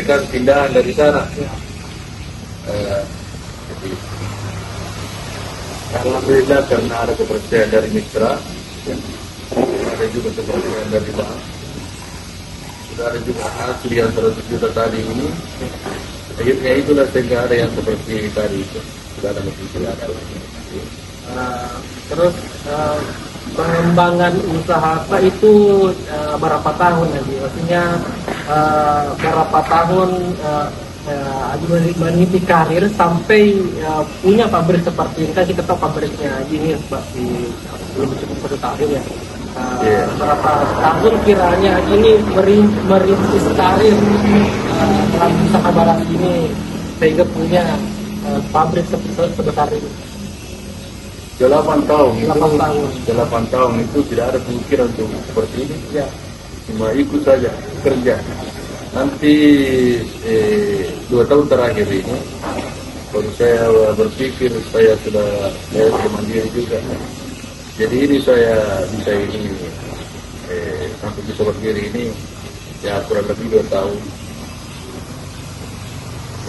menyampaikan pindahan dari sana. Jadi, alhamdulillah karena ada kepercayaan dari mitra, ada juga kepercayaan dari bank, sudah ada juga hasil yang 100 juta tadi ini. Akhirnya itulah sehingga ada yang seperti tadi itu sudah ada lebih terus pengembangan usaha Pak itu berapa tahun lagi? Maksudnya berapa tahun meniti karir sampai punya pabrik seperti ini? Kan kita tahu pabriknya gini Pak, belum cukup 1 tahun ya. Berapa tahun kiranya ini merintis karir dalam usaha barang ini sehingga punya pabrik sebesar ini? 8 tahun. 8 tahun itu tidak ada pemikiran untuk seperti ini. Ya. Cuma ikut saja kerja. Nanti 2 tahun terakhir ini baru saya berpikir saya sudah mandiri juga. Jadi ini saya bisa ini sampai bisa berdiri ini ya kurang lebih 2 tahun.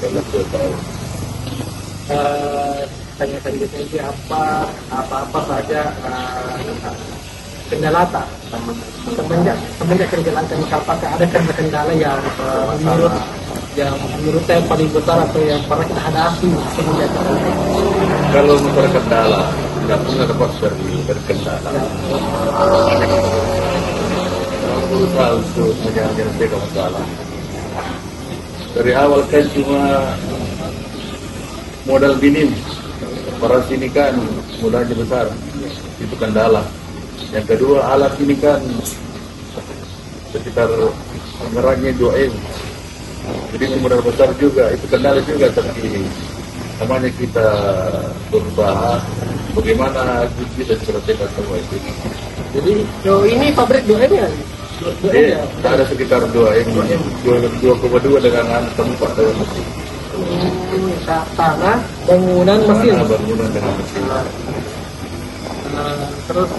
Kurang lebih 2 tahun. Tanya selanjutnya apa saja kendala semenjak kerjaan ini, apakah ada kendala yang menurut saya paling besar atau yang pernah kita hadapi semenjak ini? Kalau masalah kendala tidak pernah dapat berkendala. Berusaha untuk menyelesaikan masalah. Dari awal kan cuma modal minim. Beras ini kan modalnya besar, itu kendala. Yang kedua, alat ini kan sekitar anggarannya 2M, jadi itu modal besar juga, itu kendala juga. Tapi namanya kita berusaha, bagaimana kita selesaikan semua itu. Jadi ini pabrik 2M ya? Ada sekitar 2M, 2,2 dengan tempat dengan mesin. Tanah, bangunan, mesin. Bangunan dengan mesin. Terus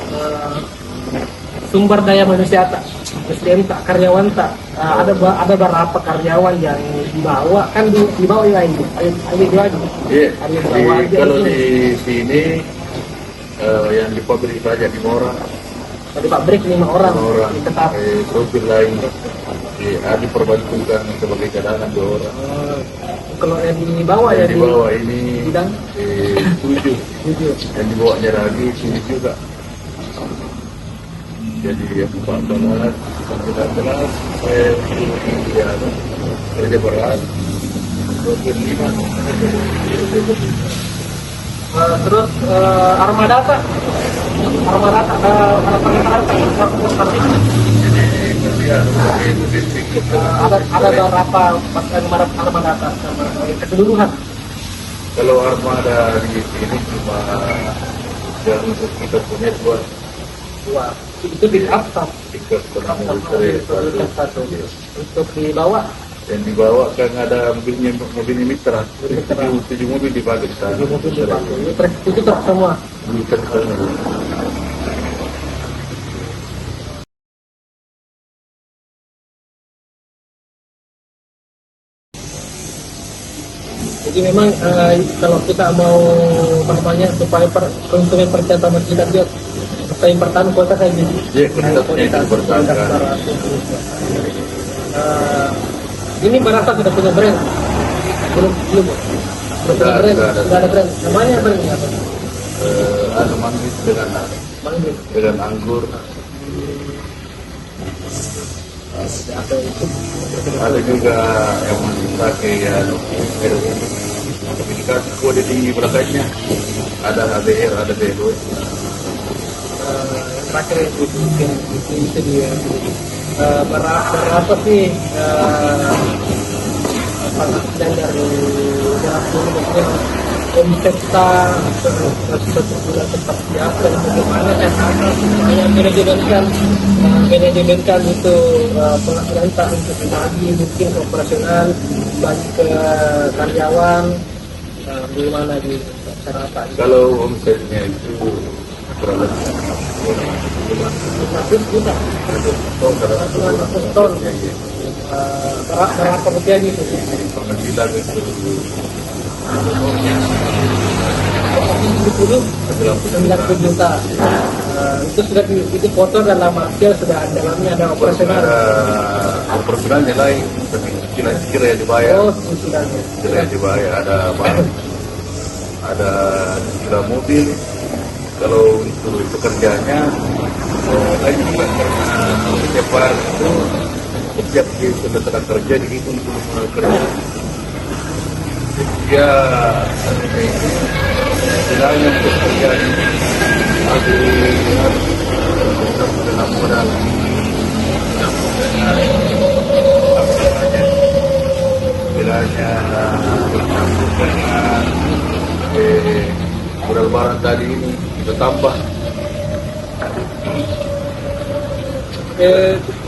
sumber daya manusia tak, SDM tak, karyawan tak. Ada berapa karyawan yang dibawa kan dibawa ya ini? Ayo jual. Iya. Kalau di sini yang di pabrik saja 5 orang. Di pabrik 5 orang. Tetap. Sopir lain diperbantukan sebagai cadangan 2 orang. Kalau yang di bawah ya di bawah ini bidang 7. Yang di bawahnya lagi 7 juga. Jadi ya 14, 19 saya kerja berat 25. Terus armada ada berapa armada keseluruhan? Kalau armada di sini cuma yang untuk kita punya 2. Itu di atas. Satu. Untuk dibawa? Yang dibawa kan ada mobilnya mitra. 7 mobil dipakai di sana. 7 mobil dipakai. Itu truk semua. Jadi memang kalau kita mau supaya keuntungan percetakan kita dia yang pertama kualitas kayak gini. Iya, kualitas pertama. Ini Barata sudah punya brand? Belum punya brand. Sudah ada brand. Namanya brandnya apa? Ada manggis dengan anggur. Ada juga yang pakai ya sertifikasi kode di belakangnya. Ada HBR, ada BW. Terakhir itu dia. Berapa sih dan dari jarak ini maksudnya omset bulan seperti apa dan bagaimana hanya manajemenkan itu penghasilan tak untuk dibagi mungkin ke operasional bagi ke karyawan bagaimana di cara apa? Kalau omsetnya itu kurang lebih 15 juta ton. berapa rupiah gitu? penghasilan itu 90 juta. Itu sudah itu foto dan martial sudah dalamnya ada operasional. ada operasional nilai tapi kira-kira yang dibayar. Oh, cicilannya. Kira yang dibayar ada barang, ada cicilan mobil. Kalau itu pekerjaannya lain juga karena setiap hari itu setiap dia sudah sedang kerja dihitung untuk kerja. Dia istilahnya untuk kerjaan ini harus dengan modal istilahnya dengan modal barang tadi ini kita tambah.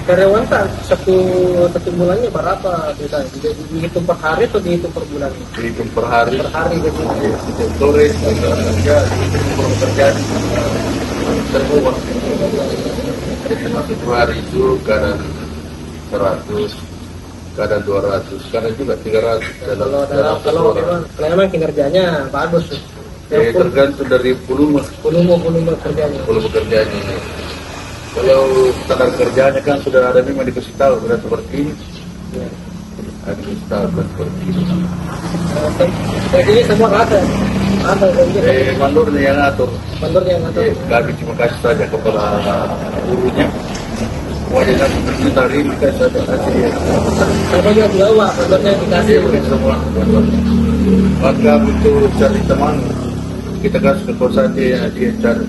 Karyawan tak satu bulannya berapa kita dihitung per hari atau dihitung per bulan? Dihitung per hari. Per hari gitu. Setiap sore kita kerja dihitung pekerjaan semua. Satu hari itu kadang 100, kadang 200, kadang juga 300. Kalau memang kinerjanya bagus. Tergantung dari volume Kerjanya. volume kerjanya. Kalau standar kerjanya kan sudah ada memang dikasih tahu sudah seperti ini. Ya. Ada dikasih tahu sudah seperti ini. Jadi semua rata. Mandornya yang atur. Mandornya yang atur. Kami cuma kasih saja kepala gurunya. Wajah kan terima kasih saja. Sama juga bawa mandornya dikasih. Semua. Maka untuk cari teman kita kasih ke kosan dia cari.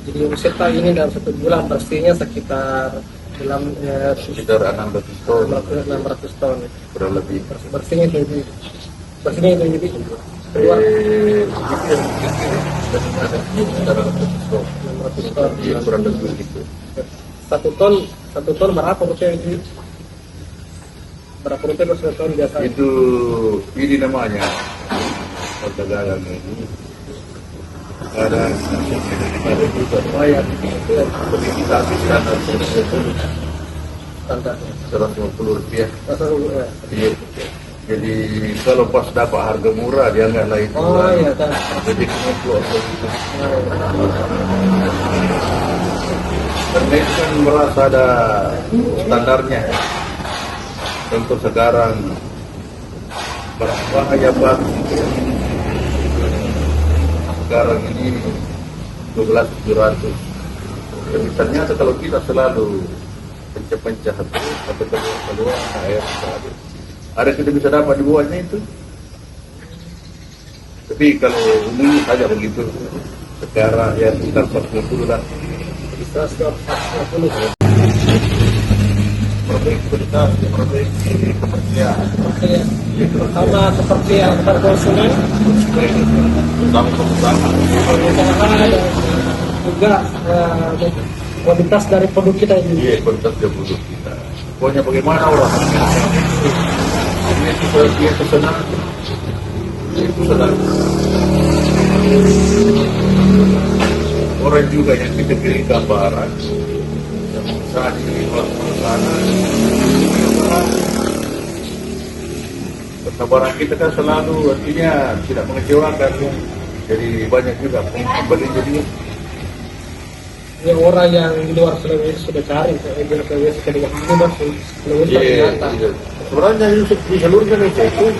Jadi omsetnya ini dalam 1 bulan pastinya sekitar Sekitar 600 ton 600 ton. kurang lebih. Bersihnya itu jadi keluar 600 ton. Iya, kurang lebih gitu. 1 ton berapa rupiah itu? Berapa rupiah per 1 ton biasa? Itu ini namanya perdagangan ini. Ada juga lumayan. Tapi kita habiskan Standarnya. 150 rupiah. Ya. Iya. Jadi kalau pas dapat harga murah dia nggak lain. Oh iya kan. Jadi kemudian karena itu kan merasa ada standarnya. Untuk sekarang bahaya banget. Sekarang ini 12.700. Tapi ternyata kalau kita selalu pencah-pencah atau keluar air ada kita bisa dapat di bawahnya itu. Tapi kalau umumnya saja begitu. Sekarang ya sekitar 40 lah. Bisa 150. Perbaiki ya. Sama seperti yang konsumen, usaha dan juga kualitas dari produk kita ini. Iya, kualitas dari produk kita. Pokoknya bagaimana orang ini seperti yang pesanan, orang juga yang kita kirim gambaran yang saat ini sana kesabaran kita kan selalu artinya tidak mengecewakan, jadi banyak juga pembeli jadi Yang orang yang di luar Sulawesi sudah cari, saya Sulawesi ke dengan ini masuk Sulawesi ternyata. Sebenarnya di seluruh Indonesia itu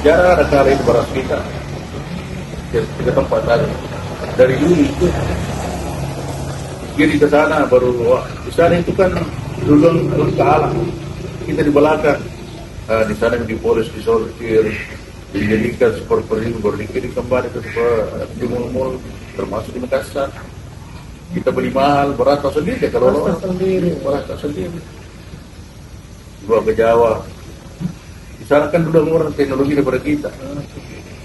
jarang ada kali di barat kita. Tiga tempat ada dari dulu itu. Jadi ke sana baru di sana itu kan dulu ke alam, kita di belakang. Di sana di polis disortir, dijadikan seperti ini baru dikirim kembali ke di mall-mall termasuk di Makassar. Kita beli mahal, berat sendiri kalau berat sendiri. Dibawa ke Jawa. Di sana kan udah murah teknologi daripada kita.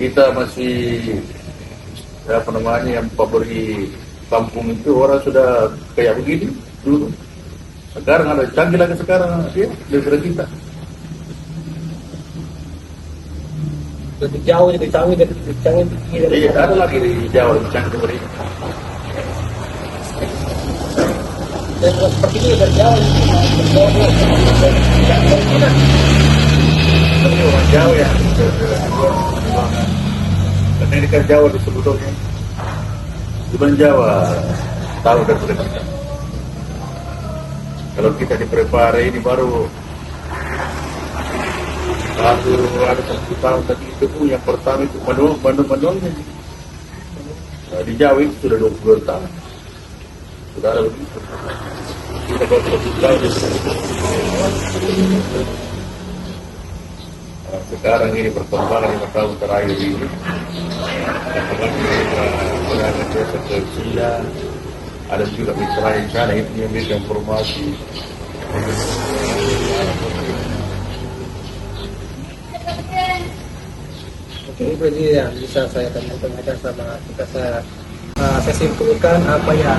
Kita masih apa namanya yang pabrik kampung itu orang sudah kayak begini dulu. Sekarang ada canggih lagi sekarang ya daripada kita. Lebih jauh, lebih canggih. Iya, ada lagi di Jawa lebih canggih daripada ini. dan seperti ini dari jauh tidak Tapi orang Jawa ya, karena ini kan Jawa di sebetulnya. Cuman Jawa tahu daripada kita. Kalau kita di prepare ini baru ada 1 tahun tadi itu pun yang pertama itu manualnya. Nah, di Jawa itu sudah 22 tahun. Sudah ada begitu. Kita baru 1 tahun. Nah, sekarang ini perkembangan 5 tahun terakhir ini. Perkembangan desa ke China, ada juga mitra yang sana itu yang memberikan informasi. Ini berarti ya bisa saya tanyakan sama kita, saya simpulkan apa ya,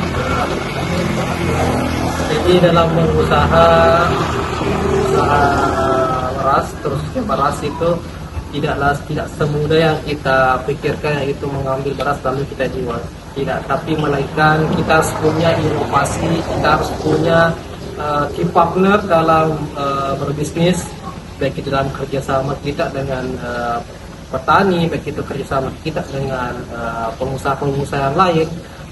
jadi dalam berusaha beras itu tidak semudah yang kita pikirkan, yaitu mengambil beras lalu kita jual. Tidak, tapi melainkan kita harus punya inovasi, kita harus punya key partner dalam berbisnis, baik itu dalam kerjasama kita dengan petani, baik itu kerjasama kita dengan pengusaha-pengusaha yang lain.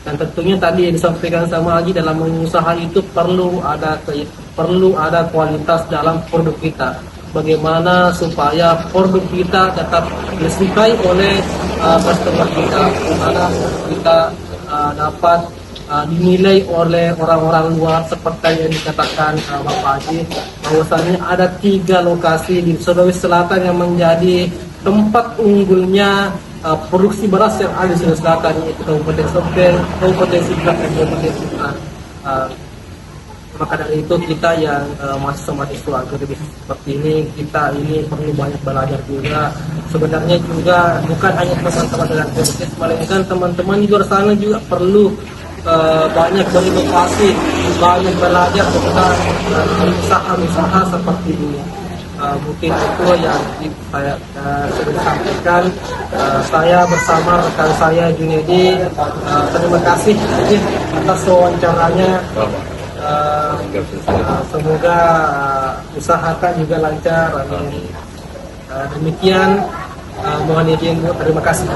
Dan tentunya tadi yang disampaikan sama Haji, dalam mengusaha itu perlu ada kualitas dalam produk kita. Bagaimana supaya produk kita tetap disukai oleh customer kita, bagaimana kita dapat dinilai oleh orang-orang luar, seperti yang dikatakan Bapak Haji, bahwasanya ada 3 lokasi di Sulawesi Selatan yang menjadi tempat unggulnya produksi beras yang ada di Sulawesi Selatan, yaitu Kabupaten Sopeng, Kabupaten Sidrap, dan Kabupaten Sidrap. Maka dari itu kita yang mahasiswa agribisnis seperti ini, kita ini perlu banyak belajar juga. Sebenarnya juga bukan hanya teman-teman dengan bisnis, melainkan teman-teman di luar sana juga perlu banyak berinovasi, banyak belajar tentang usaha-usaha seperti ini. Mungkin itu yang saya sudah sampaikan. Saya bersama rekan saya Junedi, terima kasih atas wawancaranya. Semoga usahakan juga lancar. Amin. Demikian, mohon izin, terima kasih.